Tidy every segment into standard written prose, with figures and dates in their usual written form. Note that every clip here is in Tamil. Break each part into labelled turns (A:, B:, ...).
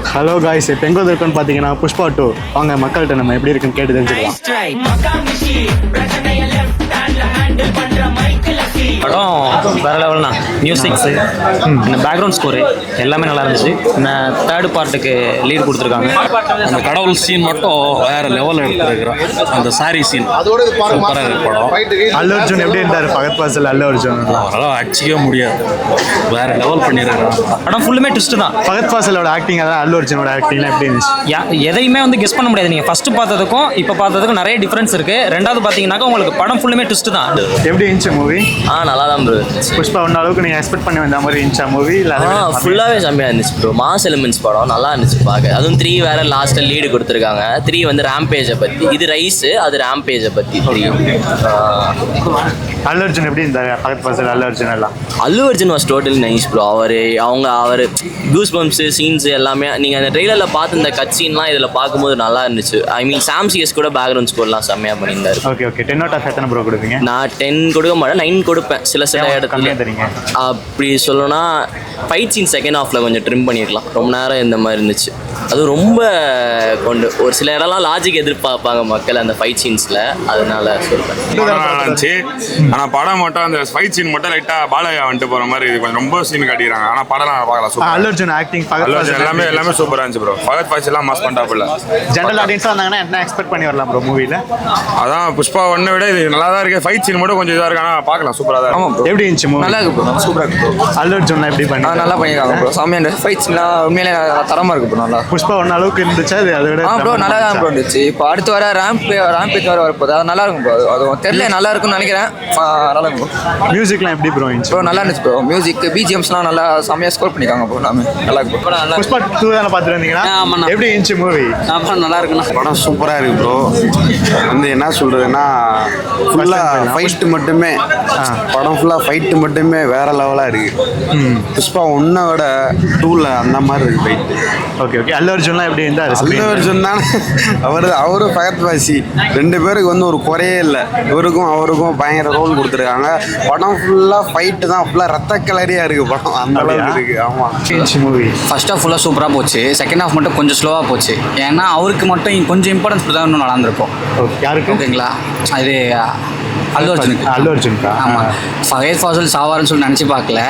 A: ஹலோ காய்ஸ், இப்போ எங்கே இருக்குன்னு பார்த்தீங்கன்னா புஷ்பா 2 வாங்க மக்கள்கிட்ட நம்ம எப்படி இருக்குன்னு கேட்டு தெரிஞ்சுக்கலாம்.
B: படம் வேற லெவல்னா மியூசிக்ஸு இந்த பேக்ரவுண்ட் ஸ்கோரு எல்லாமே நல்லா இருந்துச்சு. இந்த தேர்ட் பார்ட்டுக்கு லீட் கொடுத்துருக்காங்க.
C: அந்த கடவுள் சீன் மட்டும் வேற லெவலில் எடுத்துருக்குறோம். அந்த சாரி சீன் சூப்பராக இருக்கு படம்.
A: அல்லு அர்ஜுன் எப்படி இருந்தார்? ஃபகத் ஃபாசில் அல்லு அர்ஜுன்
C: அதெல்லாம் அடிச்சிக்கவே முடியாது, வேற லெவல் பண்ணியிருக்கிறோம்.
B: படம் ஃபுல்லுமே ட்விஸ்ட் தான்.
A: ஃபகத் ஃபாசிலோட ஆக்டிங், அதான் அல்லு அர்ஜுனோட ஆக்டிங்லாம் எப்படி இருந்துச்சு?
B: எதையுமே வந்து கெஸ் பண்ண முடியாது. நீங்கள் ஃபர்ஸ்ட் பார்த்ததுக்கும் இப்போ பார்த்ததுக்கும் நிறைய டிஃப்ரென்ஸ் இருக்கு. ரெண்டாவது பார்த்தீங்கன்னாக்கா உங்களுக்கு படம் ஃபுல்லுமே ட்விஸ்ட் தான்.
A: எப்படி இருந்துச்சு மூவி?
D: நல்லா தான் ப்ரோ.
A: புஷ்பா 1 அளவுக்கு நீங்கள் எக்ஸ்பெக்ட் பண்ணி வந்த மாதிரி இருந்துச்சா மூவி? இல்லை
D: ஃபுல்லாகவே செம்மையாக இருந்துச்சு ப்ரோ. மாஸ் எலிமெண்ட்ஸ் படம் நல்லா இருந்துச்சு பார்க்க. அதுவும் 3 வேற லாஸ்ட்டில் லீடு கொடுத்துருக்காங்க. 3 வந்து ரேம்பேஜை பற்றி, இது ரைஸு, அது ரேம்பேஜை பற்றி. 3
A: அல்லு அர்ஜுன் எப்படி இருந்தார்? ஃபகத் ஃபாசில் அல்லு அர்ஜுன் எல்லாம்.
D: Allu Arjun was totally nice bro. அவர் கூஸ் பம்ப்ஸு சீன்ஸ் எல்லாமே நீங்கள் அந்த ட்ரெய்லரில் பார்த்து இந்த கட் சீன்லாம் இதில் பார்க்கும்போது நல்லா இருந்துச்சு. ஐ மீன் சாம் சிஎஸ் கூட பேக்ரவுண்ட் ஸ்கோர்லாம் செம்மையாக பண்ணியிருந்தார்.
A: ஓகே 10 out of எத்தனை ப்ரோ கொடுப்பீங்க?
D: நான் 10 கொடுக்க மாட்டேன், 9 கொடுப்பேன். சில இடத்துல
A: தரீங்க.
D: அப்படி சொல்லணும்னா ஃபைட் சீன் செகண்ட் ஹாஃபில் கொஞ்சம் ட்ரிம் பண்ணியிருக்கலாம். ரொம்ப நேரம் இந்த மாதிரி இருந்துச்சு. அது ரொம்ப ஒரு சில இடம்லாம் லாஜிக் எதிர்பார்ப்பாங்க மக்கள் அந்த ஃபைட் சீன்ஸில், அதனால சொல்கிறேன்.
E: ஆனால் படம் மட்டும் அந்த ஃபைட் சீன் மட்டும் லைட்டாக பாலையா வந்துட்டு போகிற மாதிரி கொஞ்சம் ரொம்ப சீன் காட்டிடுறாங்க. ஆனால் படம் பார்க்கலாம்.
A: அல்லு அர்ஜுன் ஆக்டிங்,
E: எல்லாமே சூப்பராக இருந்துச்சு ப்ரோ. ஃபகத் ஃபாசில் எல்லாம் மாஸ் பண்ணிட்டாப்புல.
A: ஜென்ரல் ஆடியன்ஸாக வந்தாங்கன்னா என்ன எக்ஸ்பெக்ட் பண்ணி வரலாம் ப்ரோ மூவியில்?
E: அதான் புஷ்பா 1 விட இது நல்லா தான் இருக்குது. ஃபைட் சீன் மட்டும் கொஞ்சம் இதாக இருக்கு, ஆனால் பார்க்கலாம் சூப்பராக தான் இருக்கும்.
A: எப்படி இருந்துச்சு மூவி?
F: நல்லா இருக்கு ப்ரோ, சூப்பராக இருக்கு ப்ரோ.
A: அல்லு அர்ஜுன் எப்படி பண்ணி?
F: நல்லா பண்ணியிருக்காங்க ப்ரோ. செம்மையான ஃபைட்ஸ்லாம் உண்மையிலே தரமாக இருக்கு ப்ரோ. நல்லா
A: புஷ்பா 1 அளவுக்கு இருந்துச்சா? அதை விட
F: ப்ரோ நல்லா தான் ப்ரோ இருந்துச்சு. இப்போ அடுத்து வர ரேம்பேஜ் வர வரப்போது அது நல்லா இருக்கும் ப்ரோ. அது தெரியல, நல்லா இருக்கும்னு நினைக்கிறேன். நல்லா இருக்கும் ப்ரோ.
A: மியூசிக்லாம் எப்படி ப்ரோ இருந்துச்சு?
F: ப்ரோ நல்லா இருந்துச்சு ப்ரோ. மியூசிக் பிஜிஎம்ஸ்லாம் நல்லா செம்மையாக ஸ்கோர் பண்ணியிருக்காங்க ப்ரோ. எல்லாமே நல்லா இருக்கு ப்ரோ.
A: புஷ்பா 2 தானே பார்த்துட்டு வந்தீங்கன்னா எப்படி இருந்துச்சு மூவி?
B: நல்லா இருக்குண்ணா.
G: படம் சூப்பராக இருக்கு ப்ரோ. வந்து என்ன சொல்கிறதுன்னா ஃபுல்லாக ஃபைட்டு மட்டுமே, படம் ஃபுல்லாக ஃபைட்டு மட்டுமே வேற லெவலாக இருக்குது. புஷ்பா 1 விட 2ல் அந்த மாதிரி இருக்குது ஃபைட்டு.
A: ஓகே அல்லு அர்ஜுன்லாம் எப்படி இருந்தார்?
G: அல்லு அர்ஜுன் தானே அவரும் ஃபகத் ஃபாசி 2 பேருக்கு வந்து ஒரு குறையே இல்லை. இவருக்கும் அவருக்கும் பயங்கர ரோல் கொடுத்துருக்காங்க. படம் ஃபுல்லாக ஃபைட்டு தான், ஃபுல்லாக ரத்த கலரியாக இருக்குது படம், அந்த அளவுக்கு இருக்குது. ஆமாம்,
A: மூவி
H: ஃபர்ஸ்ட் ஹாஃப் ஃபுல்லாக சூப்பராக போச்சு. செகண்ட் ஹாஃப் மட்டும் கொஞ்சம் ஸ்லோவாக போச்சு. ஏன்னா அவருக்கு மட்டும் கொஞ்சம் இம்பார்ட்டன்ஸ் கொடுத்தா இன்னும் நல்லா இருந்திருக்கும்.
A: யாருக்கு?
H: ஓகேங்களா, இது அல்லு அர்ஜுனுக்கு.
A: அல்லு அர்ஜுனுக்கா?
H: ஆமாம். ஃபகத் ஃபாசில் சாவாருன்னு சொல்லி நினச்சி பார்க்கல.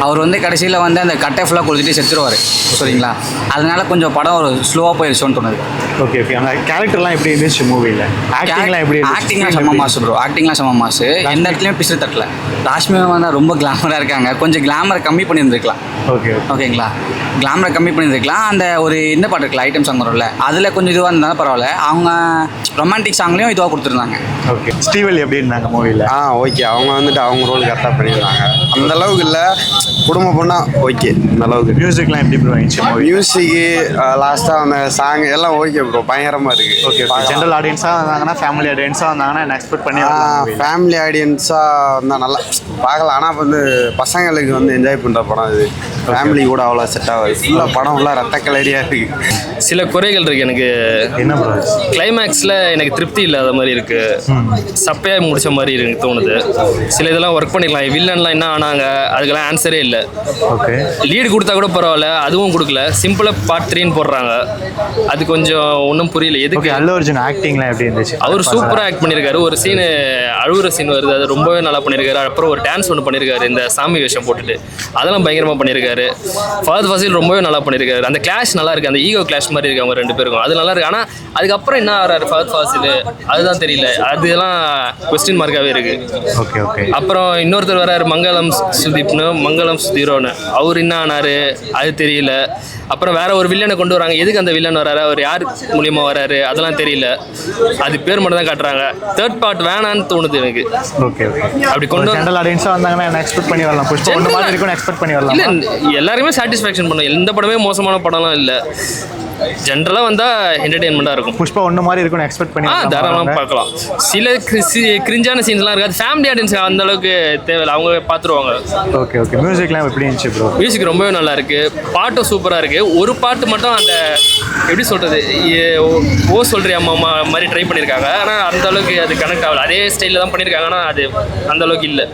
H: அவர் வந்து கடைசியில் வந்து அந்த கட்டை ஃபுல்லாக கொடுத்துட்டு செத்துருவார். சரிங்களா, அதனால கொஞ்சம் படம் ஒரு ஸ்லோவாக போயிடுச்சோன்னு தோணுது.
A: ஓகே அந்த கேரக்டர்லாம் எப்படி இருந்துச்சு மூவியில்? ஆக்டிங்லாம் எப்படி?
H: ஆக்டிங்லாம் செம்ம மாசு ப்ரோ. ஆக்டிங்லாம் செம்ம மாசு. எந்த இடத்துலையும் பிசு தட்டல. ராஷ்மிகா வந்தால் ரொம்ப கிளாமராக இருக்காங்க. கொஞ்சம் கிளாமரை கம்மி பண்ணியிருந்துருக்கலாம். ஓகேங்களா, கிளாமரை கம்மி பண்ணியிருந்துருக்கலாம். அந்த ஒரு இந்த பாட்டு இருக்குல்ல, ஐட்டம் சாங் வரும்ல, அதில் கொஞ்சம் இதுவாக இருந்தாலும் பரவாயில்ல. அவங்க ரொமான்டிக் சாங்லேயும் இதுவாக கொடுத்துருந்தாங்க.
A: ஓகே ஸ்டீவல் எப்படி இருந்தாங்க மூவியில்?
G: ஓகே, அவங்க வந்துட்டு அவங்க ரோல் கரெக்டாக பண்ணியிருந்தாங்க. அந்த அளவுக்கு இல்லை, குடும்ப பொண்ணா ஓகே. அந்த அளவுக்கு.
A: மியூசிக்லாம் எப்படி ப்ரோ இருந்துச்சு?
G: மியூசிக்கு லாஸ்ட்டாக அந்த சாங் எல்லாம் ஓகே ப்ரோ, பயங்கரமாக இருக்குது.
A: ஓகே ஜென்ரல் ஆடியன்ஸாக வந்தாங்கன்னா, ஃபேமிலி ஆடியன்ஸாக வந்தாங்கன்னா என்ன எக்ஸ்பெக்ட் பண்ணி?
G: ஃபேமிலி ஆடியன்ஸாக வந்தால் நல்லா பார்க்கலாம். ஆனால் வந்து பசங்களுக்கு வந்து என்ஜாய் பண்ணுற படம் இது. ஃபேமிலி கூட அவ்வளோ செட் ஆகாது. ஃபுல்லாக படம் ஃபுல்லாக ரத்த கலரியாக இருக்குது.
I: சில குறைகள் இருக்குது எனக்கு.
A: என்ன ப்ரோ?
I: கிளைமேக்ஸில் எனக்கு திருப்தி இல்லாத மாதிரி இருக்குது. சப்பையாக முடிச்ச மாதிரி எனக்கு தோணுது. சில இதெல்லாம் ஒர்க் பண்ணிக்கலாம். வில்லன்லாம் என்ன ஆனாங்க, அதுக்கெல்லாம் ஆன்சரே இல்லை.
A: ஓகே
I: லீடு கொடுத்தா கூட பரவாயில்ல, அதுவும் கொடுக்கல. சிம்பிளாக பார்ட் 3ன்னு போடுறாங்க. அது கொஞ்சம் ஒன்றும் புரியல எதுக்கு.
A: அல்லு அர்ஜுன் ஆக்டிங்லாம் எப்படி இருந்துச்சு?
I: அவர் சூப்பராக ஆக்ட் பண்ணியிருக்காரு. ஒரு சீனு அழுகுற சீன் வருது, அது ரொம்பவே நல்லா பண்ணியிருக்காரு. அப்புறம் ஒரு டான்ஸ் ஒன்று பண்ணியிருக்காரு இந்த சாமி வேஷம் போட்டுட்டு, அதெல்லாம் பயங்கரமாக பண்ணியிருக்காரு. ஃபகத் ஃபாசில் ரொம்பவே நல்லா பண்ணியிருக்காரு. அந்த கிளாஷ் நல்லா இருக்குது, அந்த ஈகோ கிளாஷ் மாதிரி இருக்கு அவங்க 2 பேருக்கும். அது நல்லா இருக்கு. ஆனால் அதுக்கப்புறம் என்ன ஆகிறாரு ஃபகத் ஃபாசில், அதுதான் தெரியல. அதெல்லாம் கொஸ்டின் மார்க்காகவே இருக்கு.
A: ஓகே
I: அப்புறம் இன்னொருத்தர் வராரு மங்களம் சுதீப்னு, மங்களம் சுதீரோன்னு. அவர் என்ன ஆனாரு அது தெரியல. அப்புறம் வேற ஒரு வில்லனை கொண்டு வராங்க. எதுக்கு அந்த வில்லன் வராரு, அவர் யார் மூலியமா வராரு, அதெல்லாம் தெரியல. அது பேர் மட்டும் தான் காட்டுறாங்க. தேர்ட் பார்ட் வேணான்னு தோணுது எனக்கு.
A: ஓகே
I: அப்படி கொண்டு
A: ஜெனரல் ஆடியன்ஸாக வந்தாங்கன்னா என்ன எக்ஸ்பெக்ட் பண்ணி வரலாம்? புஷ்பா 1 மாதிரி இருக்குன்னு எக்ஸ்பெக்ட் பண்ணி வரலாம்.
I: இல்லை, எல்லாருமே சாட்டிஸ்ஃபேக்ஷன் பண்ணும். எந்த படமே மோசமான படம்லாம் இல்லை. ஜென்ரலாக வந்தால் என்டர்டெயின்மெண்ட்டாக இருக்கும்.
A: புஷ்பா 1 மாதிரி இருக்குன்னு எக்ஸ்பெக்ட் பண்ணி
I: தாராளமாக பார்க்கலாம். சில கிரிஞ்சான சீன்ஸ்லாம் இருக்குது. ஃபேமிலி ஆடியன்ஸ் அந்த அளவுக்கு தேவையில்லை, அவங்க பார்த்துருவாங்க.
A: ஓகே மியூசிக்லாம் எப்படி இருந்துச்சு ப்ரோ?
I: மியூசிக் ரொம்பவே நல்லா இருக்குது. பாட்டும் சூப்பராக இருக்குது. ஒரு பாட்டு மட்டும் அந்த எப்படி சொல்கிறது, ஓ சொல்கிறியா அம்மா மாதிரி ட்ரை பண்ணியிருக்காங்க. ஆனால் அந்த அளவுக்கு அது கனெக்ட் ஆகலை. அதே ஸ்டைலில் தான் பண்ணியிருக்காங்க, ஆனால் அது அந்த அளவுக்கு இல்லை.